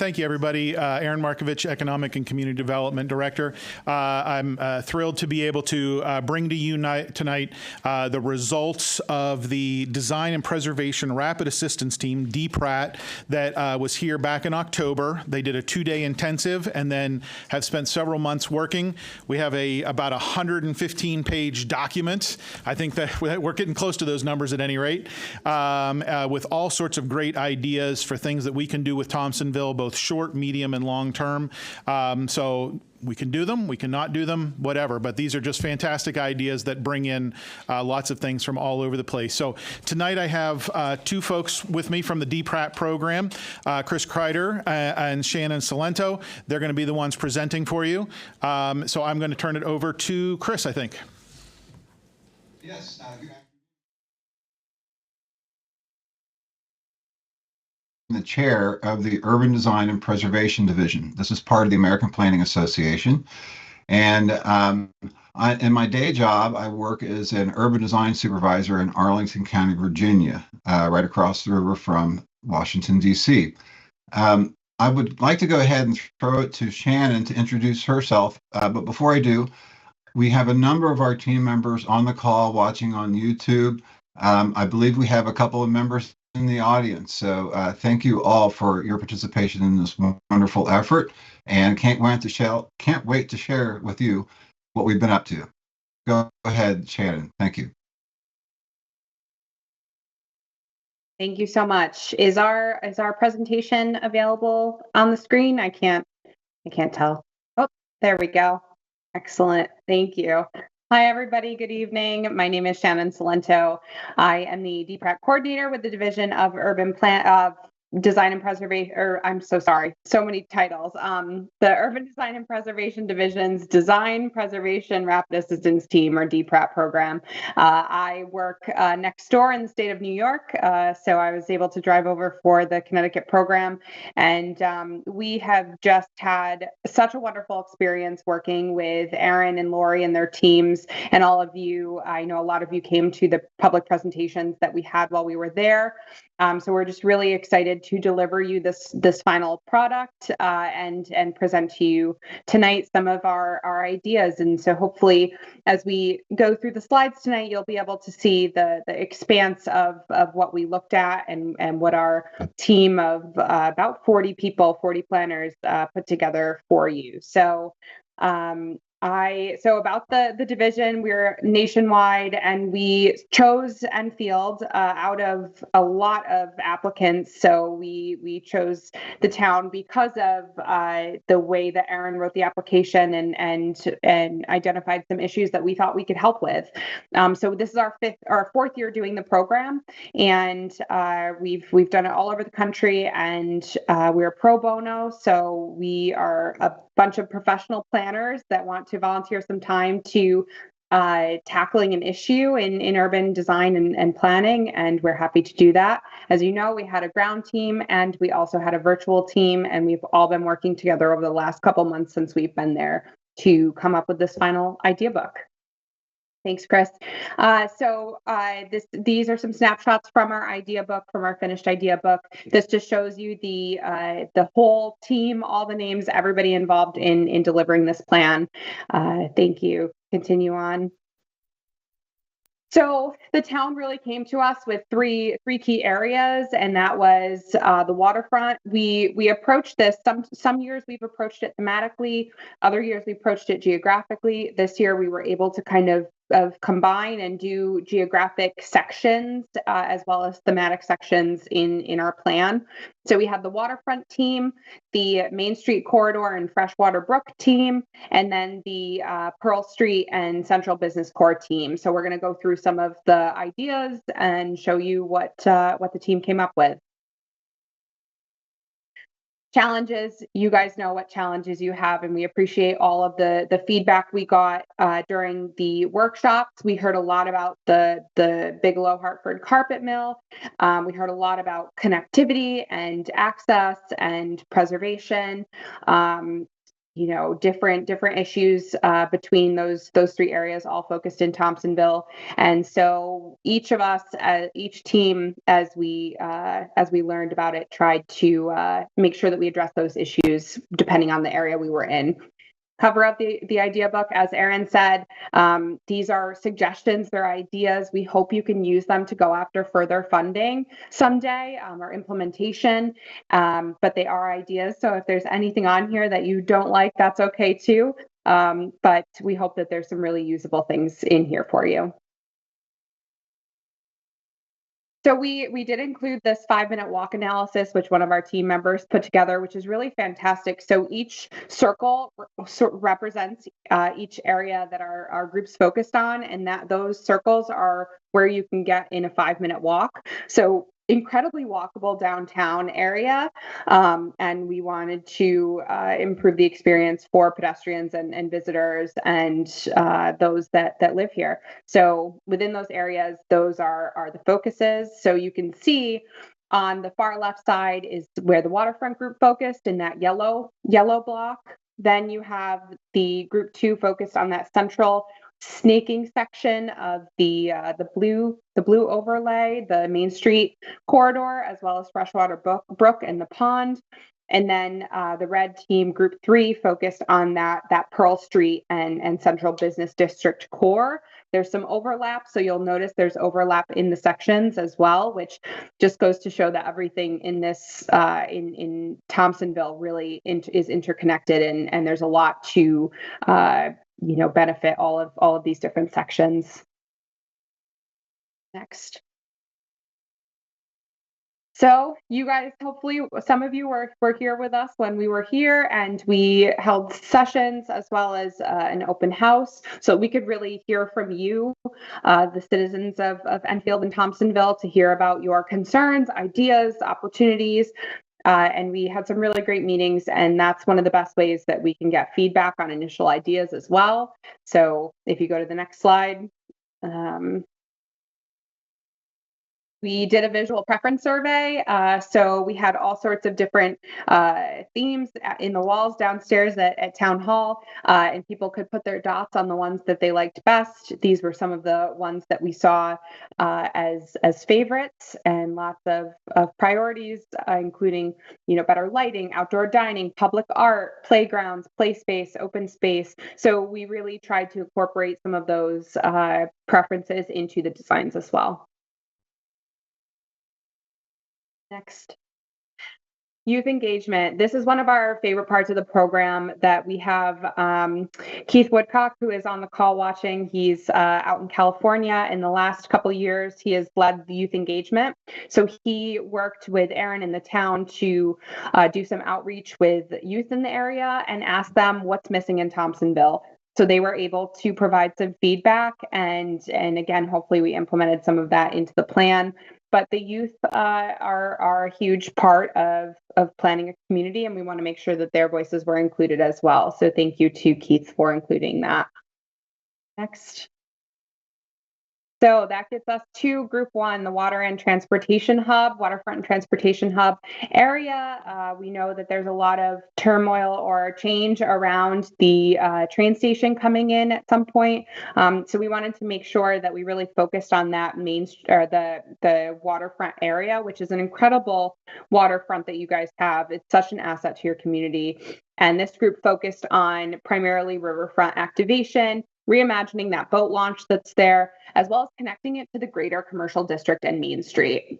thank you, everybody. Aaron Markovich, Economic and Community Development Director. I'm thrilled to be able to bring to you tonight the results of the Design and Preservation Rapid Assistance Team, DPRAT, that was here back in October. They did a 2-day intensive and then have spent several months working. We have about 115-page document. I think that we're getting close to those numbers at any rate, with all sorts of great ideas for things that we can do with Thompsonville, both short, medium, and long term. So we can do them, we cannot do them, whatever, but these are just fantastic ideas that bring in lots of things from all over the place. So tonight I have two folks with me from the DPRAT program, Chris Kreider and Shannon Salento. They're going to be the ones presenting for you. So I'm going to turn it over to Chris, I think. Yes. The chair of the Urban Design and Preservation Division. This is part of the American Planning Association. And in my day job, I work as an urban design supervisor in Arlington County, Virginia, right across the river from Washington, D.C. I would like to go ahead and throw it to Shannon to introduce herself. But before I do, we have a number of our team members on the call watching on YouTube. I believe we have a couple of members in the audience. So thank you all for your participation in this wonderful effort, and can't wait to share with you what we've been up to. Go ahead, Shannon. Thank you. Thank you so much. Is our presentation available on the screen? I can't tell. Oh, there we go. Excellent. Thank you. Hi, everybody. Good evening. My name is Shannon Salento. I am the DPRAT coordinator with the Division of Design and Preservation, or I'm so sorry, so many titles. The Urban Design and Preservation Division's Design Preservation Rapid Assistance Team, or DPRAT program. I work next door in the state of New York, so I was able to drive over for the Connecticut program, and we have just had such a wonderful experience working with Aaron and Lori and their teams, and all of you. I know a lot of you came to the public presentations that we had while we were there. So we're just really excited to deliver you this final product and present to you tonight some of our ideas. And so hopefully, as we go through the slides tonight, you'll be able to see the expanse of what we looked at and what our team of about 40 people, 40 planners put together for you. So about the division, we're nationwide, and we chose Enfield out of a lot of applicants. So we chose the town because of the way that Aaron wrote the application and identified some issues that we thought we could help with. So this is our fourth year doing the program, and we've done it all over the country, and we're pro bono. So we are a bunch of professional planners that want to volunteer some time to tackling an issue in urban design and planning, and we're happy to do that. As you know, we had a ground team and we also had a virtual team, and we've all been working together over the last couple months since we've been there to come up with this final idea book. Thanks, Chris. These are some snapshots from our idea book, from our finished idea book. This just shows you the whole team, all the names, everybody involved in delivering this plan. Thank you. Continue on. So the town really came to us with three key areas, and that was the waterfront. We approached this, some years we've approached it thematically, other years we approached it geographically. This year we were able to kind of combine and do geographic sections as well as thematic sections in our plan. So we have the waterfront team, the Main Street corridor and Freshwater Brook team, and then the Pearl Street and Central Business Core team. So we're going to go through some of the ideas and show you what the team came up with. Challenges, you guys know what challenges you have, and we appreciate all of the feedback we got during the workshops. We heard a lot about the Bigelow Hartford carpet mill. We heard a lot about connectivity and access and preservation. different issues between those three areas, all focused in Thompsonville. And so each of us, each team, as we learned about it, tried to make sure that we address those issues depending on the area we were in. Cover up the idea book, as Erin said. These are suggestions, they're ideas. We hope you can use them to go after further funding someday, or implementation, but they are ideas. So if there's anything on here that you don't like, that's okay too. But we hope that there's some really usable things in here for you. So we did include this 5-minute walk analysis, which one of our team members put together, which is really fantastic. So each circle represents each area that our group's focused on, and that those circles are where you can get in a 5-minute walk. So incredibly walkable downtown area, and we wanted to improve the experience for pedestrians and visitors and those that live here. So within those areas, those are the focuses. So you can see on the far left side is where the waterfront group focused in that yellow block. Then you have the group 2 focused on that central snaking section of the blue overlay, the Main Street corridor, as well as Freshwater Brook and the pond. And then the red team, group 3, focused on that Pearl Street and Central Business District core. There's some overlap, so you'll notice there's overlap in the sections as well, which just goes to show that everything in this in Thompsonville really is interconnected, and there's a lot to benefit all of these different sections. Next. So you guys, hopefully some of you were here with us when we were here, and we held sessions as well as an open house, so we could really hear from you, the citizens of Enfield and Thompsonville, to hear about your concerns, ideas, opportunities. And we had some really great meetings, and that's one of the best ways that we can get feedback on initial ideas as well. So if you go to the next slide. We did a visual preference survey. So we had all sorts of different themes in the walls downstairs at Town Hall, and people could put their dots on the ones that they liked best. These were some of the ones that we saw as favorites, and lots of priorities, including better lighting, outdoor dining, public art, playgrounds, play space, open space. So we really tried to incorporate some of those preferences into the designs as well. Next. Youth engagement. This is one of our favorite parts of the program that we have. Keith Woodcock, who is on the call watching, he's out in California. In the last couple of years, he has led the youth engagement. So he worked with Erin in the town to do some outreach with youth in the area and ask them what's missing in Thompsonville. So they were able to provide some feedback, and again, hopefully we implemented some of that into the plan. But the youth are a huge part of planning a community, and we want to make sure that their voices were included as well. So thank you to Keith for including that. Next. So that gets us to group 1, the waterfront and transportation hub area. We know that there's a lot of turmoil or change around the train station coming in at some point. So we wanted to make sure that we really focused on that the waterfront area, which is an incredible waterfront that you guys have. It's such an asset to your community. And this group focused on primarily riverfront activation, reimagining that boat launch that's there, as well as connecting it to the greater commercial district and Main Street.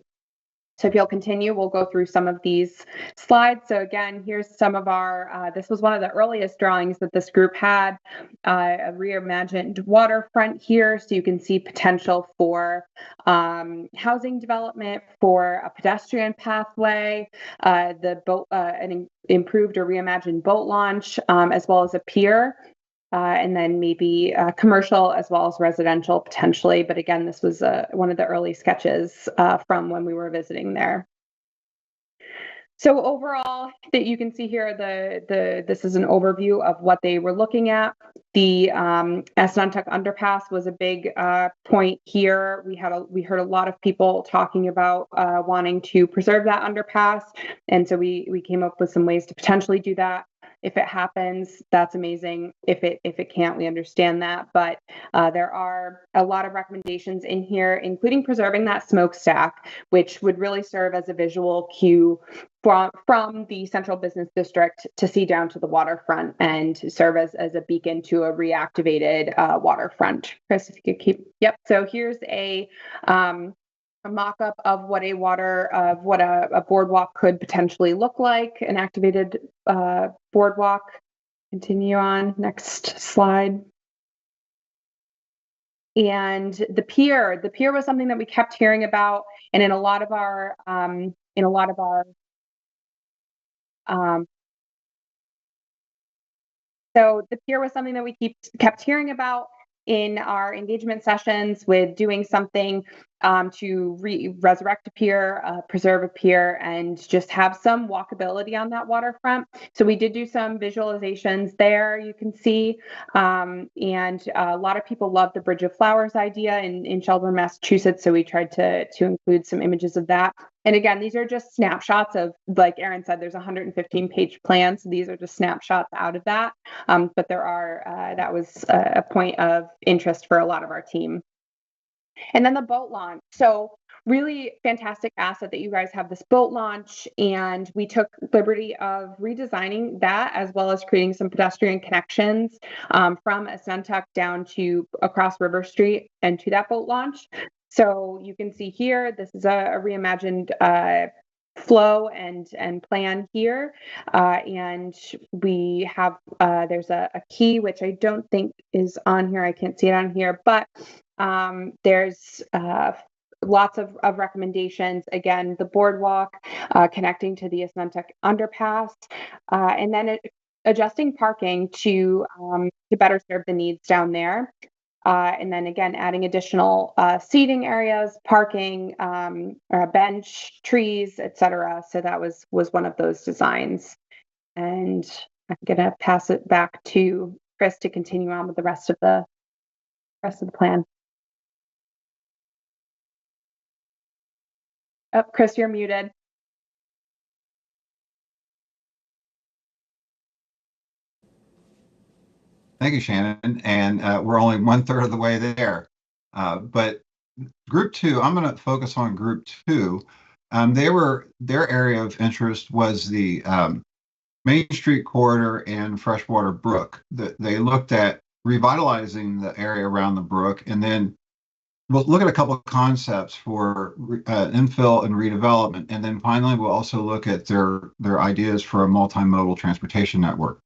So if you'll continue, we'll go through some of these slides. So again, here's some of our, this was one of the earliest drawings that this group had, a reimagined waterfront here. So you can see potential for housing development, for a pedestrian pathway, the boat, an improved or reimagined boat launch, as well as a pier. And then maybe commercial as well as residential potentially. But again, this was one of the early sketches from when we were visiting there. So overall, that you can see here, this is an overview of what they were looking at. The Esnuntuck Underpass was a big point here. We heard a lot of people talking about wanting to preserve that underpass, and so we came up with some ways to potentially do that. If it happens, that's amazing. If it can't, we understand that. But there are a lot of recommendations in here, including preserving that smokestack, which would really serve as a visual cue from the central business district to see down to the waterfront and serve as a beacon to a reactivated waterfront. Chris, if you could keep, yep. So here's a mock-up of what a boardwalk could potentially look like, an activated boardwalk. Continue on, next slide. And the pier was something that we kept hearing about, and in a lot of our so the pier was something that we kept hearing about in our engagement sessions with doing something to resurrect a pier, preserve a pier, and just have some walkability on that waterfront. So we did do some visualizations there, you can see. And a lot of people love the Bridge of Flowers idea in Shelburne, Massachusetts. So we tried to include some images of that. And again, these are just snapshots of, like Aaron said, there's a 115-page plan. So these are just snapshots out of that. But there are, that was a point of interest for a lot of our team. And then the boat launch. So really fantastic asset that you guys have, this boat launch. And we took liberty of redesigning that, as well as creating some pedestrian connections from Assuntuck down to across River Street and to that boat launch. So you can see here, this is a reimagined flow and plan here. And we have, there's a key, which I don't think is on here. I can't see it on here, but there's lots of recommendations. Again, the boardwalk connecting to the Assuntuck underpass, and then adjusting parking to better serve the needs down there. And then again, adding additional seating areas, parking, bench, trees, etc. So that was one of those designs. And I'm gonna pass it back to Chris to continue on with the rest of the plan. Oh, Chris, you're muted. Thank you, Shannon. And we're only 1/3 of the way there. But group two, I'm going to focus on group two. Their area of interest was the Main Street corridor and Freshwater Brook. They looked at revitalizing the area around the brook, and then we'll look at a couple of concepts for infill and redevelopment. And then finally, we'll also look at their ideas for a multimodal transportation network.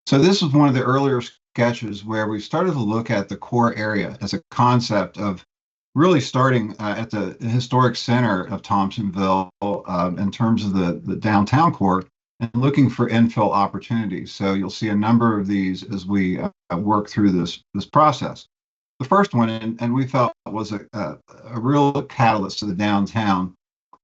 So this is one of the earlier sketches where we started to look at the core area as a concept of really starting at the historic center of Thompsonville in terms of the downtown core and looking for infill opportunities. So you'll see a number of these as we work through this process. The first one, and we felt was a real catalyst to the downtown,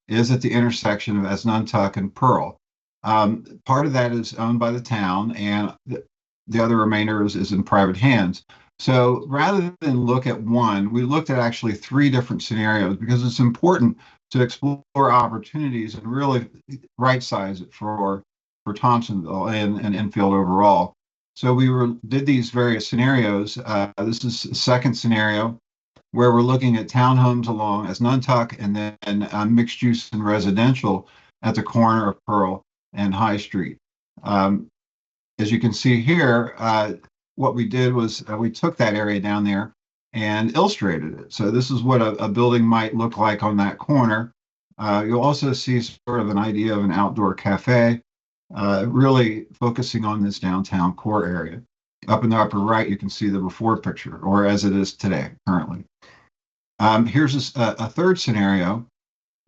is at the intersection of Assuntuck and Pearl. Part of that is owned by the town, and the other remainder is in private hands. So rather than look at one, we looked at actually 3 different scenarios, because it's important to explore opportunities and really right size it for Thompsonville and Enfield overall. So we did these various scenarios. This is the second scenario where we're looking at townhomes along Assuntuck and then mixed use and residential at the corner of Pearl and High Street. As you can see here, what we did was we took that area down there and illustrated it. So this is what a building might look like on that corner. You'll also see sort of an idea of an outdoor cafe, really focusing on this downtown core area. Up in the upper right, you can see the before picture, or as it is today, currently. Here's a third scenario.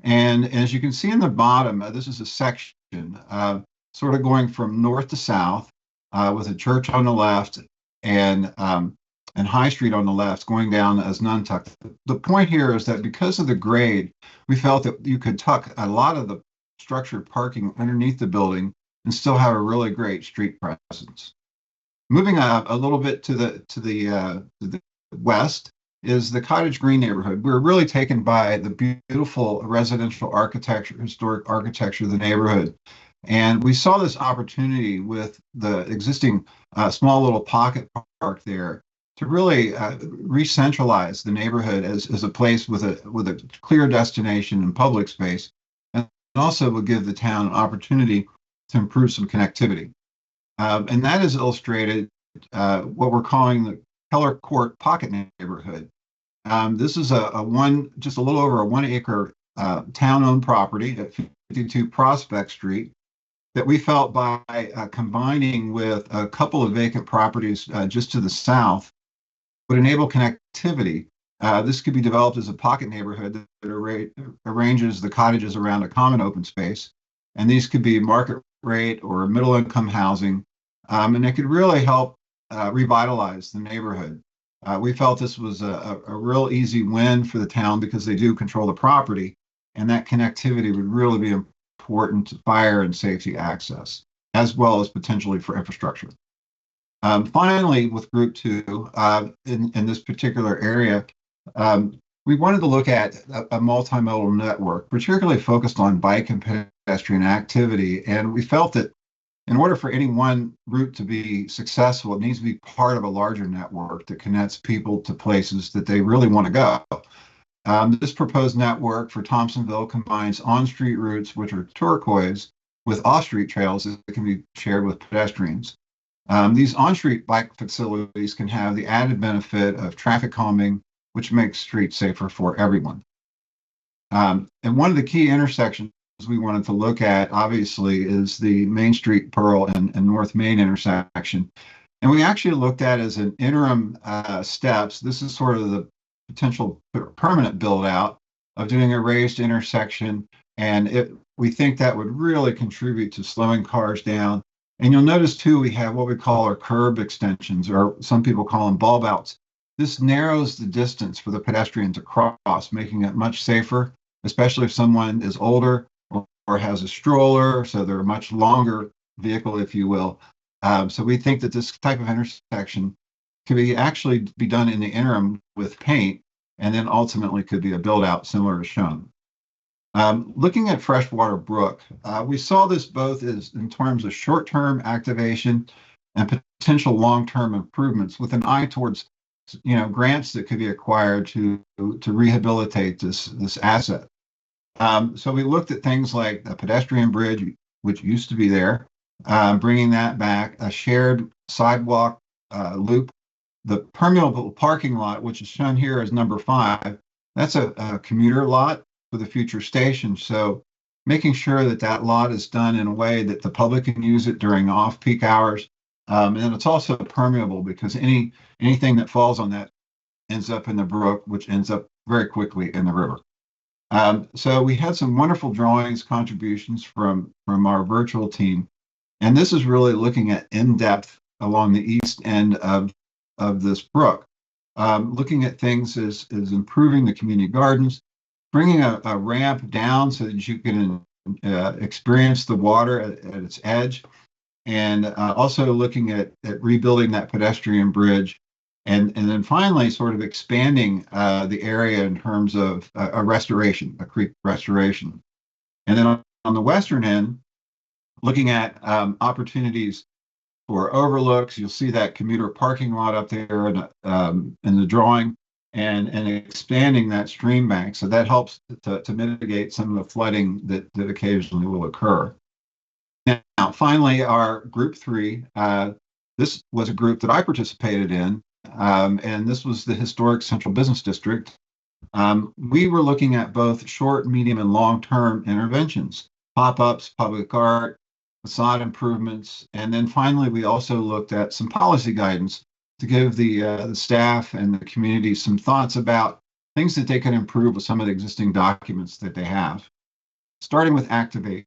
And as you can see in the bottom, this is a section sort of going from north to south with a church on the left and High Street on the left going down as Assuntuck. The point here is that because of the grade, we felt that you could tuck a lot of the structured parking underneath the building and still have a really great street presence. Moving up a little bit to the west is the Cottage Green neighborhood. We're really taken by the beautiful residential architecture, historic architecture of the neighborhood. And we saw this opportunity with the existing small little pocket park there to really re-centralize the neighborhood as a place with a clear destination and public space, and also would give the town an opportunity to improve some connectivity. And that is illustrated what we're calling the Keller Court Pocket Neighborhood. This is just a little over a 1 acre town-owned property at 52 Prospect Street that we felt by combining with a couple of vacant properties just to the south would enable connectivity. This could be developed as a pocket neighborhood that arranges the cottages around a common open space. And these could be market rate or middle income housing. And it could really help revitalize the neighborhood. We felt this was a real easy win for the town because they do control the property, and that connectivity would really be important to fire and safety access, as well as potentially for infrastructure. Finally, with Group 2, in this particular area, we wanted to look at a multimodal network, particularly focused on bike and pedestrian activity. And we felt that in order for any one route to be successful, it needs to be part of a larger network that connects people to places that they really want to go. This proposed network for Thompsonville combines on-street routes, which are turquoise, with off-street trails that can be shared with pedestrians. These on-street bike facilities can have the added benefit of traffic calming, which makes streets safer for everyone. And one of the key intersections we wanted to look at, obviously, is the Main Street Pearl and North Main intersection. And we actually looked at as an interim steps. This is sort of the potential permanent build out of doing a raised intersection. And we think that would really contribute to slowing cars down. And you'll notice too, we have what we call our curb extensions, or some people call them bulb outs. This narrows the distance for the pedestrian to cross, making it much safer, especially if someone is older or has a stroller, so they're a much longer vehicle, if you will. So we think that this type of intersection could actually be done in the interim with paint, and then ultimately could be a build out similar as shown. Looking at Freshwater Brook, we saw this both as in terms of short-term activation and potential long-term improvements with an eye towards, grants that could be acquired to rehabilitate this asset. So we looked at things like a pedestrian bridge, which used to be there, bringing that back, a shared sidewalk loop, the permeable parking lot, which is shown here as number 5. That's a commuter lot for the future station. So making sure that that lot is done in a way that the public can use it during off-peak hours. And it's also permeable because anything that falls on that ends up in the brook, which ends up very quickly in the river. So we had some wonderful drawings, contributions from our virtual team. And this is really looking at in-depth along the east end of this brook, looking at things as improving the community gardens, bringing a ramp down so that you can experience the water at its edge, and also looking at rebuilding that pedestrian bridge, and then finally sort of expanding the area in terms of a restoration, a creek restoration. And then on the western end, looking at opportunities for overlooks. You'll see that commuter parking lot up there in the drawing, and expanding that stream bank. So that helps to mitigate some of the flooding that occasionally will occur. Now, finally, our Group 3, this was a group that I participated in, and this was the Historic Central Business District. We were looking at both short, medium, and long-term interventions, pop-ups, public art, facade improvements, and then finally, we also looked at some policy guidance to give the staff and the community some thoughts about things that they can improve with some of the existing documents that they have. Starting with activation.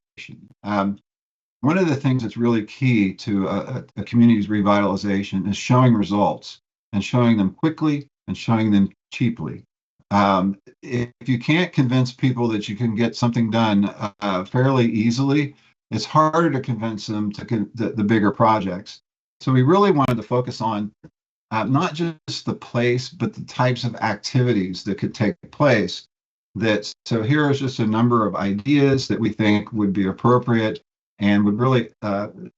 One of the things that's really key to a community's revitalization is showing results, and showing them quickly and showing them cheaply. If you can't convince people that you can get something done fairly easily, it's harder to convince them to the bigger projects. So we really wanted to focus on not just the place, but the types of activities that could take place. So here is just a number of ideas that we think would be appropriate. and would really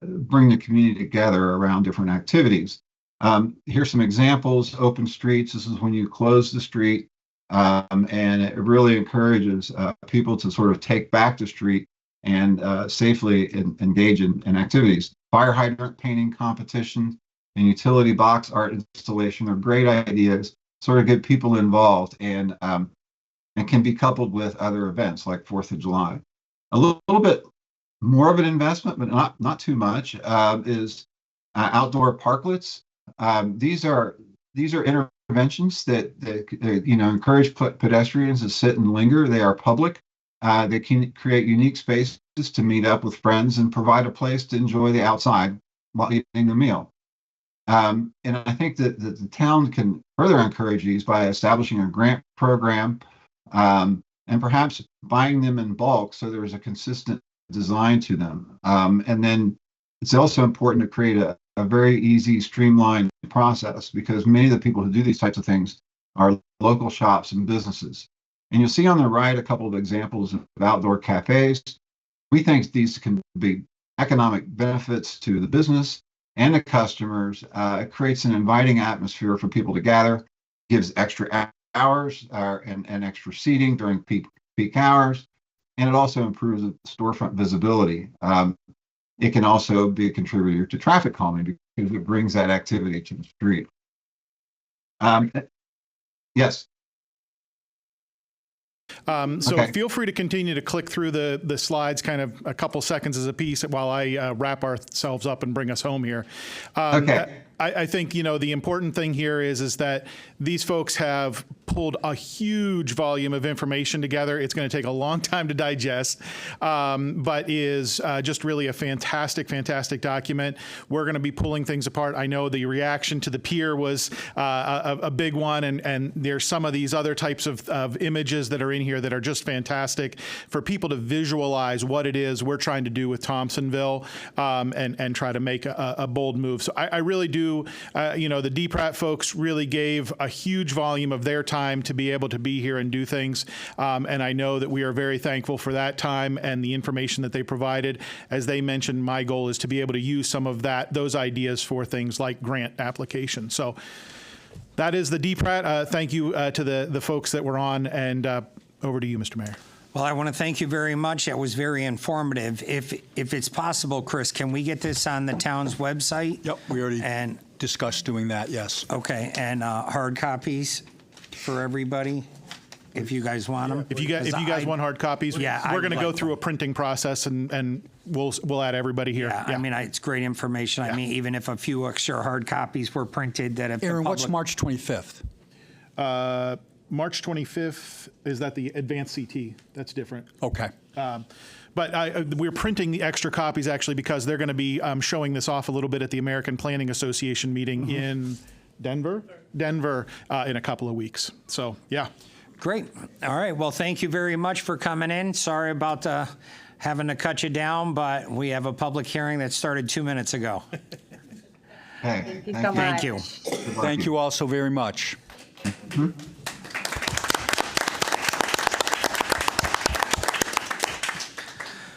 bring the community together around different activities. Here's some examples. Open streets. This is when you close the street, and it really encourages people to sort of take back the street and safely engage in activities. Fire hydrant painting competitions and utility box art installation are great ideas, sort of get people involved, and can be coupled with other events like 4th of July. A little bit more of an investment, but not too much, is outdoor parklets. These are interventions that encourage pedestrians to sit and linger. They are public. They can create unique spaces to meet up with friends and provide a place to enjoy the outside while eating a meal. And I think that the town can further encourage these by establishing a grant program, and perhaps buying them in bulk so there's a consistent design to them. And then it's also important to create a very easy, streamlined process, because many of the people who do these types of things are local shops and businesses. And you'll see on the right a couple of examples of outdoor cafes. We think these can be economic benefits to the business and the customers. It creates an inviting atmosphere for people to gather, gives extra hours and extra seating during peak hours, and it also improves the storefront visibility. It can also be a contributor to traffic calming because it brings that activity to the street. Yes. So Okay. feel free to continue to click through the slides, kind of a couple seconds as a piece, while I wrap ourselves up and bring us home here. Okay. I think, the important thing here is that these folks have pulled a huge volume of information together. It's going to take a long time to digest, but is just really a fantastic, fantastic document. We're going to be pulling things apart. I know the reaction to the pier was a big one, and there's some of these other types of images that are in here that are just fantastic for people to visualize what it is we're trying to do with Thompsonville, and try to make a bold move. So I really do. The DPRAT folks really gave a huge volume of their time to be able to be here and do things. And I know that we are very thankful for that time and the information that they provided. As they mentioned, my goal is to be able to use some of those ideas for things like grant applications. So that is the DPRAT. Thank you to the folks that were on, and over to you, Mr. Mayor. Well, I want to thank you very much. That was very informative. If it's possible, Chris, can we get this on the town's website? Yep, we already discussed doing that, yes. Okay, and hard copies for everybody, if you guys want them. If you guys want hard copies, Yeah, we're going to I'd go like through a printing process, and we'll add everybody here. Yeah, I mean, it's great information. I mean, even if a few extra hard copies were printed, that if Aaron, the what's public... March 25th? March 25th, is that the advanced CT? That's different. Okay. But we're printing the extra copies actually because they're going to be showing this off a little bit at the American Planning Association meeting in Denver in a couple of weeks. So, yeah. Great. All right. Well, thank you very much for coming in. Sorry about having to cut you down, but we have a public hearing that started 2 minutes ago. Hey, Thank you so much. Thank you. Thank you all so very much. Mhm.